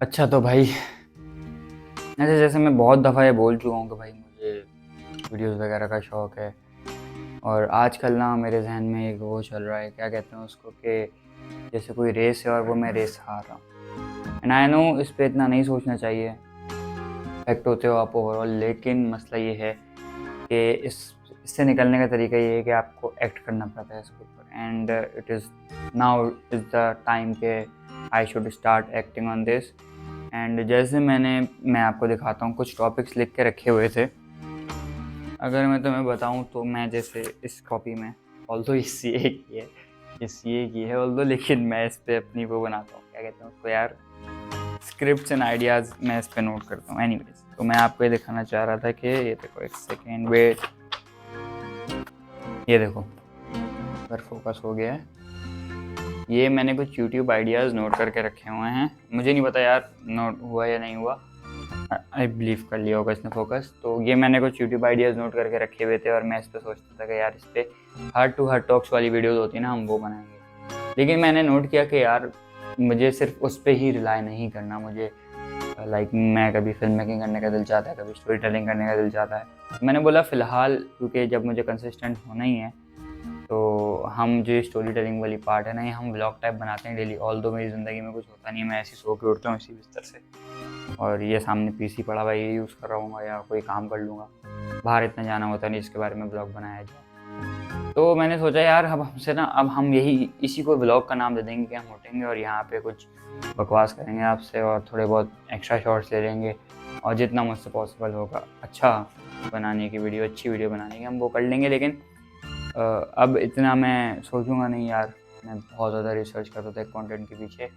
अच्छा तो भाई ऐसे जैसे मैं बहुत दफ़ा ये बोल चुका हूँ कि भाई मुझे वीडियोस वगैरह का शौक़ है। और आजकल ना मेरे जहन में एक वो चल रहा है, क्या कहते हैं उसको, कि जैसे कोई रेस है और वो मैं रेस हार रहा हूँ। एंड आई नो इस पे इतना नहीं सोचना चाहिए, इफेक्ट होते हो आप ओवरऑल। लेकिन मसला ये है कि इससे निकलने का तरीका ये है कि आपको एक्ट करना पड़ता है इसके ऊपर। And it is now is the time के I should start acting on this. And जैसे मैं आपको दिखाता हूँ, कुछ टॉपिक्स लिख के रखे हुए थे। अगर मैं तुम्हें बताऊँ तो मैं जैसे इस कॉपी में, ऑल्दो ये सीए की है ऑल्दो, लेकिन मैं इस पर अपनी वो बनाता हूँ, क्या कहते हैं उसको यार, स्क्रिप्ट्स एंड आइडियाज़ मैं इस पर नोट करता हूँ। एनीवेज, तो मैं आपको ये दिखाना चाह रहा था कि ये देखो, एक सेकेंड वेट, ये देखो अगर फोकस हो गया है। ये मैंने कुछ यूट्यूब आइडियाज़ नोट करके रखे हुए हैं। मुझे नहीं पता यार नोट हुआ या नहीं हुआ, आई बिलीव कर लिया होगा इसने फोकस। तो ये मैंने कुछ यूट्यूब आइडियाज़ नोट करके रखे हुए थे और मैं इस पर सोचता था कि यार इस पर हार्ट टू हार्ट टॉक्स वाली वीडियोज़ होती है ना, हम वो बनाएंगे। लेकिन मैंने नोट किया कि यार मुझे सिर्फ उस पर ही रिलाई नहीं करना। मुझे लाइक मैं कभी फिल्म मेकिंग करने का दिल चाहता है, कभी स्टोरी टेलिंग करने का दिल चाहता है। मैंने बोला फ़िलहाल, क्योंकि जब मुझे कंसिस्टेंट होना ही है, तो हम जो स्टोरी टेलिंग वाली पार्ट है ना, ये हम व्लॉग टाइप बनाते हैं डेली। ऑल्दो मेरी ज़िंदगी में कुछ होता नहीं है, मैं ऐसे सो के उठता हूँ इसी बिस्तर से, और ये सामने पीसी पड़ा हुआ, ये यूज़ कर रहा हूँ या कोई काम कर लूँगा। बाहर इतना जाना होता नहीं जिसके बारे में ब्लॉग बनाया जाए। तो मैंने सोचा यार अब हम यही इसी को ब्लॉग का नाम दे देंगे कि हम उठेंगे और यहाँ पे कुछ बकवास करेंगे आपसे और थोड़े बहुत एक्स्ट्रा शॉट्स ले लेंगे, और जितना मुझसे पॉसिबल होगा अच्छा बनाने की वीडियो, अच्छी वीडियो बनाने की, हम वो कर लेंगे। लेकिन अब इतना मैं सोचूंगा नहीं यार। मैं बहुत ज़्यादा रिसर्च करता था कंटेंट के पीछे।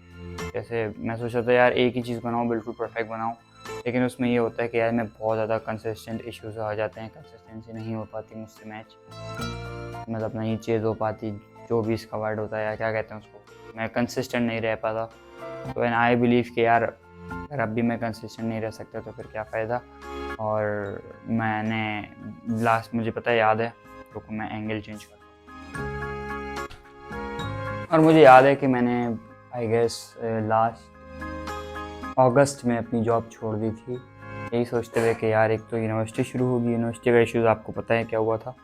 जैसे मैं सोचा था यार एक ही चीज़ बनाऊँ, बिल्कुल परफेक्ट बनाऊँ, लेकिन उसमें ये होता है कि यार मैं बहुत ज़्यादा कंसिस्टेंट इश्यूज आ जाते हैं, कंसिस्टेंसी नहीं हो पाती मुझसे मैच, मतलब नहीं चेज़ हो पाती, जो भी इसका वर्ड होता है यार, क्या कहते हैं उसको, मैं कंसिस्टेंट नहीं रह पाता। तो एंड आई बिलीव कि यार अगर अब भी मैं कंसिस्टेंट नहीं रह सकता तो फिर क्या फ़ायदा। और मैंने लास्ट, मुझे पता है, याद है, रुको मैं एंगल चेंज करता हूँ। और मुझे याद है कि मैंने आई गेस लास्ट अगस्त में अपनी जॉब छोड़ दी थी, यही सोचते हुए कि यार एक तो यूनिवर्सिटी शुरू होगी, यूनिवर्सिटी का इश्यूज़ आपको पता है क्या हुआ था,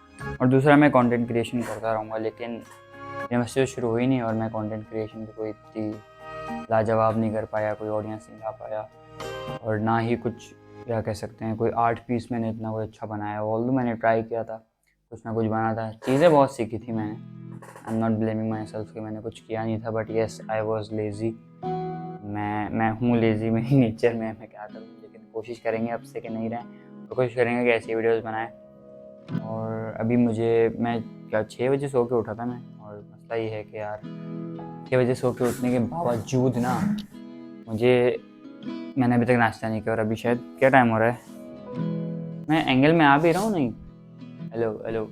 और दूसरा मैं कंटेंट क्रिएशन करता रहूँगा। लेकिन यूनिवर्सिटी तो शुरू हुई नहीं और मैं कंटेंट क्रिएशन की कोई इतनी लाजवाब नहीं कर पाया, कोई ऑडियंस नहीं ला पाया, और ना ही कुछ, क्या कह सकते हैं, कोई आर्ट पीस मैंने इतना कोई अच्छा बनाया। ऑल्दो मैंने ट्राई किया था, कुछ ना कुछ बना था, चीज़ें बहुत सीखी थी मैंने। I am not blaming my self कि मैंने कुछ किया नहीं था, but yes I was lazy. मैं हूँ लेज़ी, मेरी नेचर में, मैं क्या करूँ। लेकिन कोशिश करेंगे अब से कि नहीं रहें, तो कोशिश करेंगे कि ऐसी वीडियोज़ बनाएं। और अभी मैं क्या 6 बजे सो के उठा था मैं, और मसला ये है कि यार 6 बजे सो के उठने के बावजूद ना मैंने अभी तक नाश्ता नहीं किया, और अभी शायद क्या टाइम हो रहा है, मैं एंगल में आ भी रहा हूँ नहीं। हेलो हेलो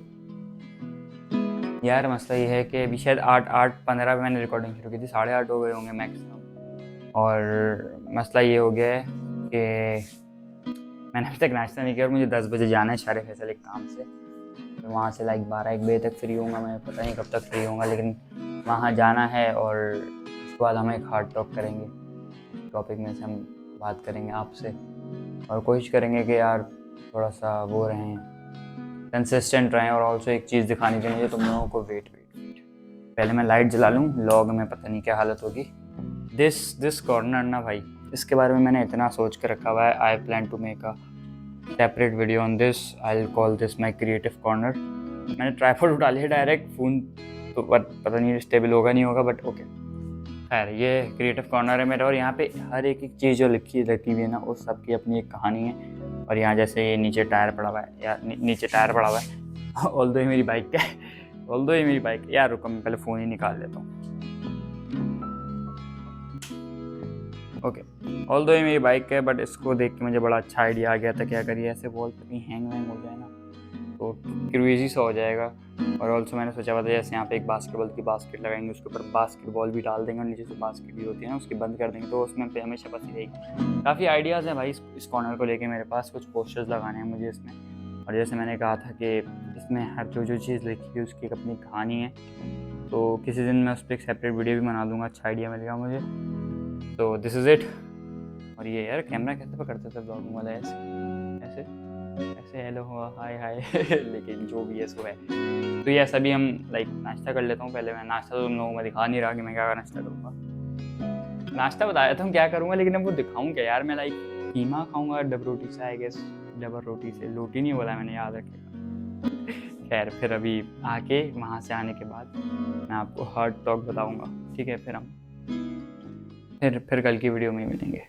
यार, मसला ये है कि अभी शायद 8:15 पे मैंने रिकॉर्डिंग शुरू की थी, 8:30 हो गए होंगे मैक्सिमम। और मसला ये हो गया है कि मैंने अभी तक नाश्ता नहीं किया और मुझे 10 बजे जाना है शारे फैसल एक काम से। तो वहाँ से लाइक 12-1 बजे तक फ्री होऊंगा मैं, पता नहीं कब तक फ्री होऊंगा, लेकिन वहाँ जाना है। और उसके बाद हम एक हार्ड टॉक करेंगे, टॉपिक में से हम बात करेंगे आपसे, और कोशिश करेंगे कि यार थोड़ा सा वो रहें, कंसिस्टेंट रहें। और ऑल्सो एक चीज़ दिखानी थी मुझे तुम लोगों को, वेट पहले मैं लाइट जला लूँ, लॉग में पता नहीं क्या हालत होगी। दिस कॉर्नर ना भाई, इसके बारे में मैंने इतना सोच के रखा हुआ है। I plan to make a separate video on this, I will call this my creative corner. मैंने ट्राईपॉड उठा लिया डायरेक्ट, फ़ोन तो पता नहीं स्टेबल होगा नहीं होगा, बट ओके खैर। ये क्रिएटिव कॉर्नर है मेरा, और यहाँ पे हर एक चीज़ जो रखी हुई है ना, उस सब की अपनी एक कहानी है। और यहाँ जैसे ये नीचे टायर पड़ा हुआ है, या नीचे टायर पड़ा हुआ है ऑल्दो ये मेरी बाइक का है, ऑल्दो ये मेरी बाइक। यार रुको, मैं पहले फ़ोन ही निकाल लेता हूँ। ओके, ऑल्दो ये मेरी बाइक है, बट इसको देख के मुझे बड़ा अच्छा आइडिया आ गया था कि अगर ये ऐसे वॉल पर कहीं हैंग वैंग हो जाए ना, तो क्रूजी सा हो जाएगा। और ऑल्सो मैंने सोचा हुआ था जैसे यहाँ पे एक बास्केटबॉल की बास्केट लगाएंगे, उसके ऊपर बास्केटबॉल भी डाल देंगे, और नीचे से बास्केट भी होती है ना, उसकी बंद कर देंगे, तो उसमें पे हमेशा बसी रहेगी। काफ़ी आइडियाज़ हैं भाई इस कॉर्नर को लेके मेरे पास, कुछ पोस्टर्स लगाने हैं मुझे इसमें। और जैसे मैंने कहा था कि इसमें हर जो चीज़ लिखी है उसकी एक अपनी कहानी है, तो किसी दिन मैं उस पर एक सेपरेट वीडियो भी बना दूँगा, अच्छा आइडिया मिलेगा मुझे। तो दिस इज़ इट, और ये यार कैमरा कैसे पकड़ते थे ब्लॉगिंग वाला, ऐसे ऐसे ऐसे हेलो हुआ हाय हाय लेकिन जो भी है सो है। तो ये सभी हम लाइक नाश्ता कर लेता हूँ पहले। मैं नाश्ता तो तुम लोगों को दिखा नहीं रहा कि मैं क्या नाश्ता करूँगा। नाश्ता बताया था क्या करूँगा, लेकिन अब वो दिखाऊँ क्या यार। मैं लाइक कीमा खाऊँगा डब रोटी से, आई गेस डबल रोटी से, लोटी नहीं बोला मैंने, याद रखेगा। खैर फिर अभी आके वहाँ से आने के बाद मैं आपको हार्ड टॉक बताऊँगा, ठीक है। फिर हम फिर कल की वीडियो में ही मिलेंगे।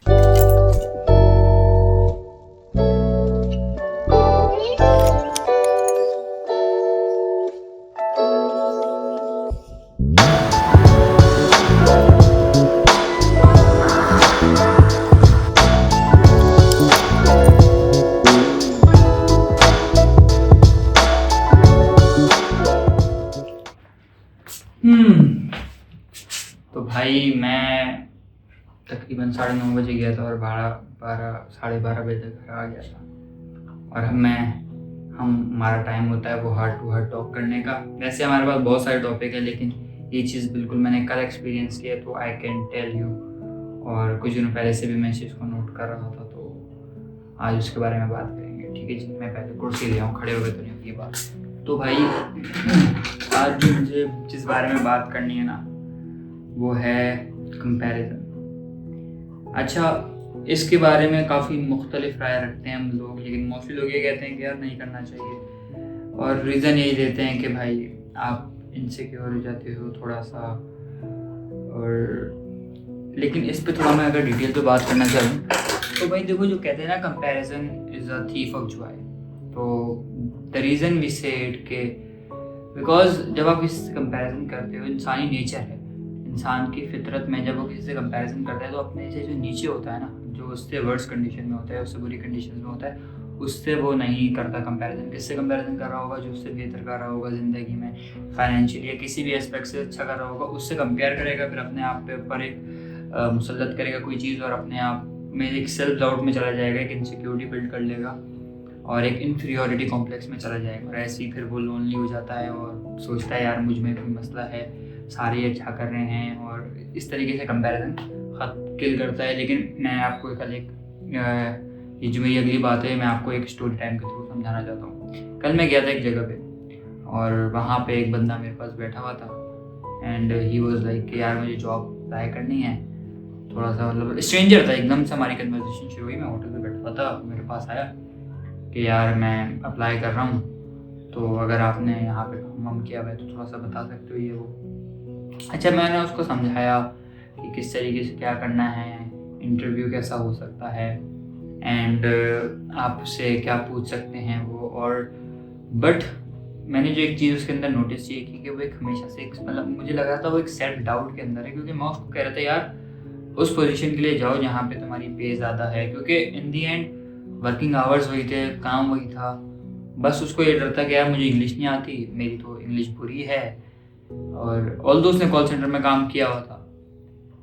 तो भाई मैं तकरीबन 9:30 बजे गया था और 12 बजे तक घर आ गया था। और हमारा टाइम होता है वो हार्ट टू हार्ट टॉक करने का। वैसे हमारे पास बहुत सारे टॉपिक है, लेकिन ये चीज़ बिल्कुल मैंने कल एक्सपीरियंस किया, तो आई कैन टेल यू। और कुछ दिनों पहले से भी मैं इस चीज़ को नोट कर रहा था, तो आज उसके बारे में बात करेंगे, ठीक है जी। मैं पहले कुर्सी ले आऊँ, खड़े हो गए तो नहीं होगी बात। तो भाई आज जो मुझे जिस बारे में बात करनी है ना, वो है कंपैरिजन। अच्छा, इसके बारे में काफ़ी मुख्तलिफ राय रखते हैं हम लोग, लेकिन मोस्टली लोग ये कहते हैं कि यार नहीं करना चाहिए। और रीज़न यही देते हैं कि भाई आप इनसिक्योर हो जाते हो थोड़ा सा। और लेकिन इस पे थोड़ा मैं अगर डिटेल पे बात करना चाहूँ तो भाई देखो, जो कहते हैं ना comparison is a thief of Joy. तो द रीज़न वी से इट के बिकॉज जब आप किसी से कंपैरिजन करते हो, इंसानी नेचर है, इंसान की फितरत में जब वो किसी से कंपैरिजन करता है तो अपने से जो नीचे होता है ना, जो उससे वर्स कंडीशन में होता है, उससे बुरी कंडीशन में होता है, उससे वो नहीं करता कंपैरिजन। किससे कंपैरिजन कर रहा होगा? जो उससे बेहतर कर रहा होगा ज़िंदगी में, फाइनेंशियली या किसी भी एस्पेक्ट से अच्छा कर रहा होगा, उससे कंपेयर करेगा। फिर अपने आप पे ऊपर एक मुसल्लत करेगा कोई चीज़, और अपने आप में एक सेल्फ डाउट में चला जाएगा, एक इनसिक्योरिटी बिल्ड कर लेगा और एक इन्फीरियोरिटी कॉम्प्लेक्स में चला जाएगा। और ऐसे ही फिर वो लोनली हो जाता है और सोचता है यार मुझ में कोई मसला है, सारे अच्छा कर रहे हैं, और इस तरीके से कंपैरिजन खत किल करता है। लेकिन मैं आपको कल ये जो मेरी अगली बात है, मैं आपको एक स्टोरी टाइम के थ्रू समझाना चाहता हूँ। कल मैं गया था एक जगह पे, और वहाँ पे एक बंदा मेरे पास बैठा हुआ था, एंड ही वाज लाइक कि यार मुझे जॉब अप्लाई करनी है। थोड़ा सा मतलब स्ट्रेंजर था, एकदम से हमारी कन्वर्सेशन शुरू हुई। मैं होटल पे बैठा हुआ था, मेरे पास आया कि यार मैं अप्लाई कर रहा हूँ, तो अगर आपने यहाँ पे काम किया हुआ है तो थोड़ा सा बता सकते हो ये वो। अच्छा, मैंने उसको समझाया कि किस तरीके से क्या करना है, इंटरव्यू कैसा हो सकता है, एंड आपसे क्या पूछ सकते हैं वो। और बट मैंने जो एक चीज़ उसके अंदर नोटिस की कि वो एक हमेशा से मतलब मुझे लग रहा था वो एक सेल्फ डाउट के अंदर है, क्योंकि मैं उसको कह रहा था यार उस पोजीशन के लिए जाओ जहाँ पे तुम्हारी पे ज़्यादा है, क्योंकि इन दी एंड वर्किंग आवर्स वही थे, काम वही था। बस उसको ये डर था कि यार मुझे इंग्लिश नहीं आती, मेरी तो इंग्लिश बुरी है। और ऑल्दो उसने कॉल सेंटर में काम किया हुआ था,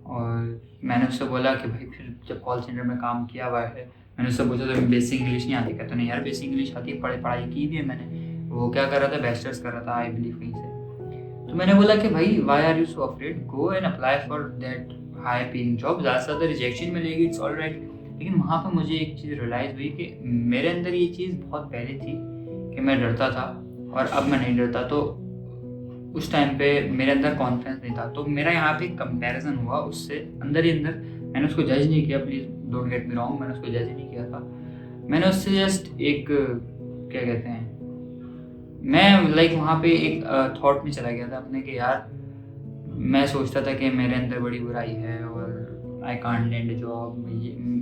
और मैंने उससे बोला कि भाई फिर जब कॉल सेंटर में काम किया हुआ है, मैंने उससे पूछा तो बेसिक इंग्लिश नहीं आती? कहता नहीं यार बेसिक इंग्लिश आती है, पढ़ाई की भी है मैंने। वो क्या कर रहा था, बैचलर्स कर रहा था आई बिलीव कहीं से। तो मैंने बोला कि भाई why are you so afraid, go and apply for that high paying job, ज़्यादा से ज़्यादा रिजेक्शन मिलेगी, इट्स ऑल राइट। लेकिन वहाँ पर मुझे एक चीज़ रियलाइज़ हुई कि मेरे अंदर ये चीज़ बहुत पहले थी कि मैं डरता था, और अब मैं नहीं डरता। तो उस टाइम पे मेरे अंदर कॉन्फिडेंस नहीं था, तो मेरा यहाँ पे कंपैरिजन हुआ उससे अंदर ही अंदर। मैंने उसको जज नहीं किया, please don't get me wrong, मैंने उसको जज नहीं किया था। मैंने उससे जस्ट एक क्या कहते हैं, मैं लाइक वहाँ पे एक थॉट में चला गया था अपने कि यार मैं सोचता था कि मेरे अंदर बड़ी बुराई है और आई कांट लैंड जॉब।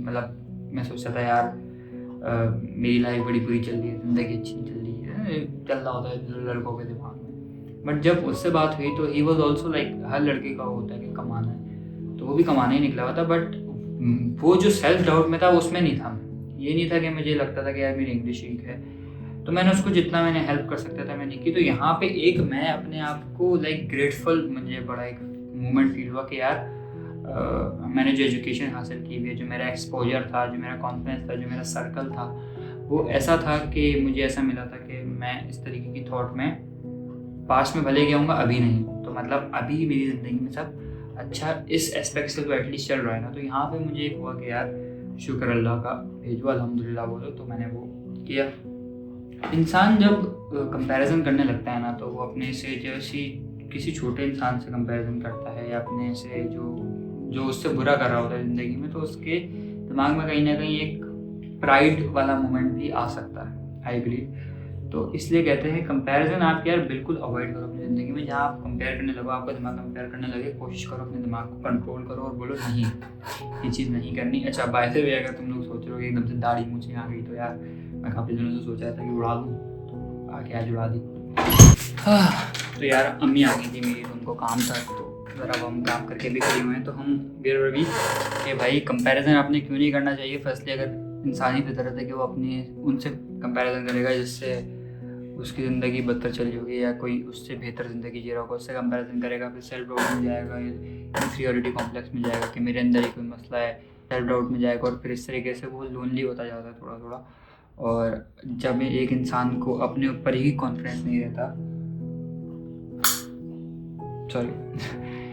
मतलब मैं सोचता था यार मेरी लाइफ बड़ी बुरी चल रही है, ज़िंदगी अच्छी नहीं चल रही है, चल रहा होता है लड़कों के दिमाग में। बट जब उससे बात हुई तो ही वॉज ऑल्सो लाइक, हर लड़के का होता है कि कमाना है, तो वो भी कमाने ही निकला हुआ था। बट वो जो सेल्फ डाउट में था उसमें नहीं था। ये नहीं था कि मुझे लगता था कि यार मेरी इंग्लिश वीक है। तो मैंने उसको जितना मैंने हेल्प कर सकता था मैंने की। तो यहाँ पे एक मैं अपने आप को लाइक ग्रेटफुल, मुझे बड़ा एक मोमेंट फील हुआ कि यार मैंने जो एजुकेशन हासिल की हुई है, जो मेरा एक्सपोजर था, जो मेरा कॉन्फिडेंस था, जो मेरा सर्कल था, वो ऐसा था कि मुझे ऐसा मिला था कि मैं इस तरीके की थॉट में पास्ट में भले गया हूँ, अभी नहीं। तो मतलब अभी मेरी ज़िंदगी में सब अच्छा इस एस्पेक्ट से तो एटलीस्ट चल रहा है ना। तो यहाँ पे मुझे एक हुआ कि यार शुक्र अल्लाह का, भेजो अल्हम्दुलिल्लाह बोलो, तो मैंने वो किया। इंसान जब कंपैरिजन करने लगता है ना, तो वो अपने से जैसी किसी छोटे इंसान से कंपैरिजन करता है, या अपने से जो उससे बुरा कर रहा होता है ज़िंदगी में, तो उसके दिमाग में कहीं ना कहीं एक प्राइड वाला मोमेंट भी आ सकता है, आई बिलीव। तो इसलिए कहते हैं कंपैरिजन आप यार बिल्कुल अवॉइड करो अपनी ज़िंदगी में। जहाँ आप कंपेयर करने लगो, आपका दिमाग कंपेयर करने लगे, कोशिश करो अपने दिमाग को कंट्रोल करो और बोलो नहीं, ये चीज़ नहीं करनी। अच्छा, बाय द वे, अगर तुम लोग सोच रहे हो कि एकदम से दाढ़ी मूछें आ गई, तो यार मैं काफ़ी दिनों से सोच रहा था कि उड़ा दूँ, तो आके आज उड़ा दी। तो यार अम्मी आ गई थी मेरी, तो उनको काम था, तो ज़रा हम काम करके भी फ्री हुए हैं, तो हम गिर भी कि भाई कंपैरिजन आपने क्यों नहीं करना चाहिए। फर्स्टली अगर इंसानी फितरत है कि वो अपनी उनसे कंपैरिजन करेगा जिससे उसकी ज़िंदगी बदतर चली होगी, या कोई उससे बेहतर ज़िंदगी जी रहा होगा, उससे कंपैरिजन करेगा, फिर सेल्फ डाउट में जाएगा, इन्फीरियरिटी कॉम्प्लेक्स में जाएगा कि मेरे अंदर ही कोई मसला है, सेल्फ डाउट में जाएगा, और फिर इस तरीके से वो लोनली होता जाता है थोड़ा थोड़ा। और जब एक इंसान को अपने ऊपर ही कॉन्फिडेंस नहीं रहता,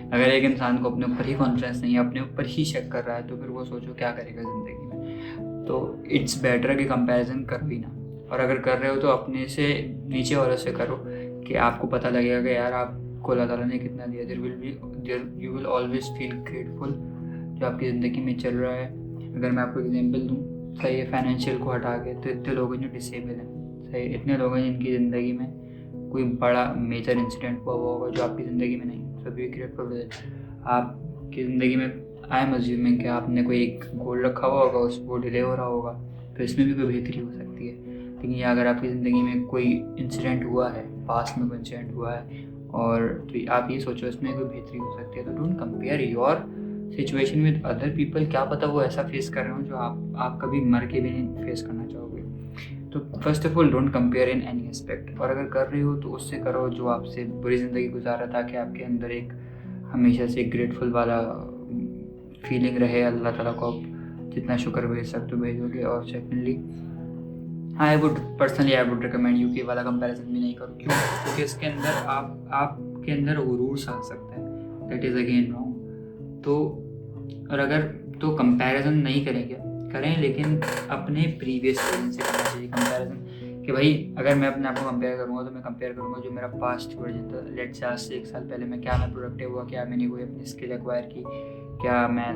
अगर एक इंसान को अपने ऊपर ही कॉन्फिडेंस नहीं है, अपने ऊपर ही शक कर रहा है, तो फिर वो सोचो क्या करेगा ज़िंदगी में। तो इट्स बेटर कि कंपैरिजन करो ही ना, और अगर कर रहे हो तो अपने से नीचे वालों से करो, कि आपको पता लगेगा कि यार आपको अल्लाह ताला ने कितना दिया। You will always feel grateful जो आपकी ज़िंदगी में चल रहा है। अगर मैं आपको एग्जांपल दूँ, सही है, फाइनेंशियल को हटा के, तो इतने लोग हैं जो डिसेबल हैं, सही, इतने लोग हैं जिनकी ज़िंदगी में कोई बड़ा मेजर इंसिडेंट हुआ होगा जो आपकी ज़िंदगी में नहीं, सभी ग्रेटफुल। आपकी ज़िंदगी में आई एम अज्यूमिंग कि आपने कोई एक गोल रखा हुआ होगा, वो डिले हो रहा होगा, तो इसमें भी कोई बेहतरी हो सकती है। लेकिन अगर आपकी ज़िंदगी में कोई इंसिडेंट हुआ है, पास्ट में कोई इंसिडेंट हुआ है, और तो आप ये सोचो इसमें कोई बेहतरी हो सकती है, तो don't compare your situation with other people. क्या पता वो ऐसा फेस कर रहे हो जो आप कभी मर के भी नहीं फेस करना चाहोगे। तो first of all don't compare in any aspect, और अगर कर रहे हो तो उससे करो जो आपसे बुरी ज़िंदगी गुजारा, ताकि आपके अंदर एक हमेशा से ग्रेटफुल वाला फीलिंग रहे। अल्लाह ताला को आप जितना शुक्र भेज सकते हो भेजोगे। और secondly I would recommend you कि वाला कंपैरिजन भी नहीं करो। क्यों? क्योंकि इसके अंदर आपके अंदर गुरूर सा आ सकता है, दैट इज़ अगेन रॉन्ग। तो और अगर तो कंपैरिजन नहीं करें, लेकिन अपने प्रीवियस वर्जन से करना चाहिए कंपैरिजन। कि भाई अगर मैं अपने आप को कंपेयर करूँगा, तो मैं कंपेयर करूँगा जो मेरा पास्ट वर्जन था। लेट से आज से 1 साल पहले मैं प्रोडक्टिव हुआ, क्या मैंने कोई अपनी स्किल एक्वायर की, क्या मैं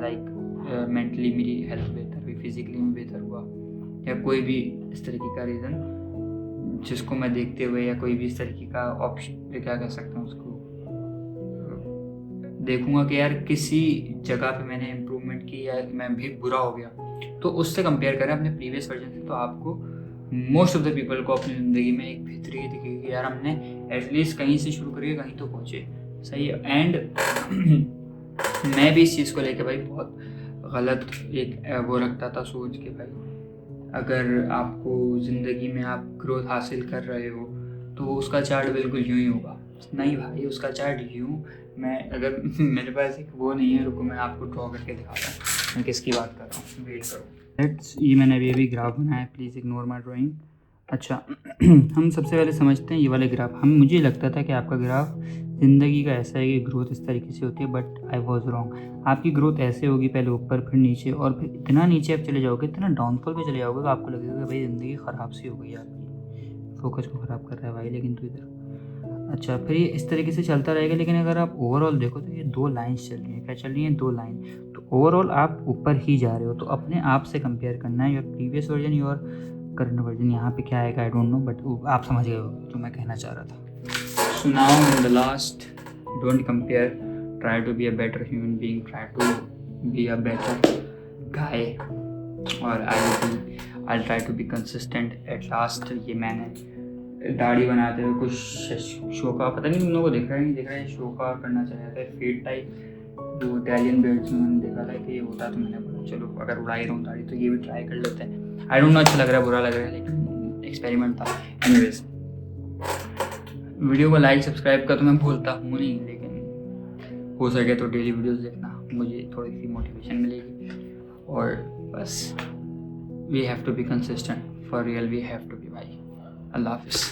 मेंटली मेरी हेल्थ बेहतर हुई, फिजिकली में बेहतर हुआ, या कोई भी इस तरीके का रीज़न जिसको मैं देखते हुए, या कोई भी इस तरीके का ऑप्शन, क्या कह सकता हूँ उसको, देखूंगा कि यार किसी जगह पे मैंने इम्प्रूवमेंट की, या मैं भी बुरा हो गया, तो उससे कंपेयर करें अपने प्रीवियस वर्जन से। तो आपको मोस्ट ऑफ द पीपल को अपनी ज़िंदगी में एक बेहतरी दिखेगी कि यार हमने एटलीस्ट कहीं से शुरू करिए, कहीं तो पहुँचे, सही है। एंड मैं भी इस चीज़ को लेकर भाई बहुत गलत एक वो रखता था सोच के, भाई अगर आपको ज़िंदगी में आप ग्रोथ हासिल कर रहे हो तो उसका चार्ट बिल्कुल यूँ ही होगा। नहीं भाई, उसका चार्ट यूँ, मैं अगर मेरे पास एक वो नहीं है, रुको मैं आपको ड्रॉ करके दिखाता हूँ मैं किसकी बात कर रहा हूँ, वेट करो। ये मैंने अभी ग्राफ बनाया है, प्लीज़ इग्नोर माई ड्राइंग। अच्छा हम सबसे पहले समझते हैं ये वाले ग्राफ। मुझे लगता था कि आपका ग्राफ ज़िंदगी का ऐसा है कि ग्रोथ इस तरीके से होती है, बट आई वॉज रॉन्ग। आपकी ग्रोथ ऐसे होगी, पहले ऊपर फिर नीचे, और फिर इतना नीचे आप चले जाओगे, इतना डाउनफॉल पे चले जाओगे कि आपको लगेगा कि भाई ज़िंदगी ख़राब सी हो गई है आपकी, फोकस को ख़राब कर रहा है भाई, लेकिन तू इधर। अच्छा, फिर ये इस तरीके से चलता रहेगा। लेकिन अगर आप ओवरऑल देखो तो ये 2 लाइन्स चल रही हैं। क्या चल रही हैं? 2 लाइन। तो ओवरऑल आप ऊपर ही जा रहे हो। तो अपने आप से कंपेयर करना है, your previous version, your current version. यहाँ पे क्या आएगा आई डोंट नो, बट आप समझ गए हो जो मैं कहना चाह रहा था। So now in the last, don't compare, try to be a better human being, try to be a better guy, और I try to be consistent. At last ये मैंने दाढ़ी बनाते हुए कुछ शोका, पता नहीं तुम लोगों को दिख रहा है नहीं दिख रहा है, शोका करना चाह रहा था, फेड टाइप जो इटालियन बेल्ट्स में मैंने देखा था कि ये होता, तो मैंने बोला चलो अगर उड़ा ही रहा हूँ दाढ़ी तो ये भी ट्राई कर लेते हैं। आई डोंट नो अच्छा लग रहा है बुरा लग रहा है, लेकिन एक्सपेरिमेंट था। एनीवेज, वीडियो को लाइक सब्सक्राइब का तो मैं भूलता हूँ नहीं, लेकिन हो सके तो डेली वीडियोस देखना, मुझे थोड़ी सी मोटिवेशन मिलेगी। और बस we have to be consistent, for real we have to be भाई। अल्लाह हाफिज़।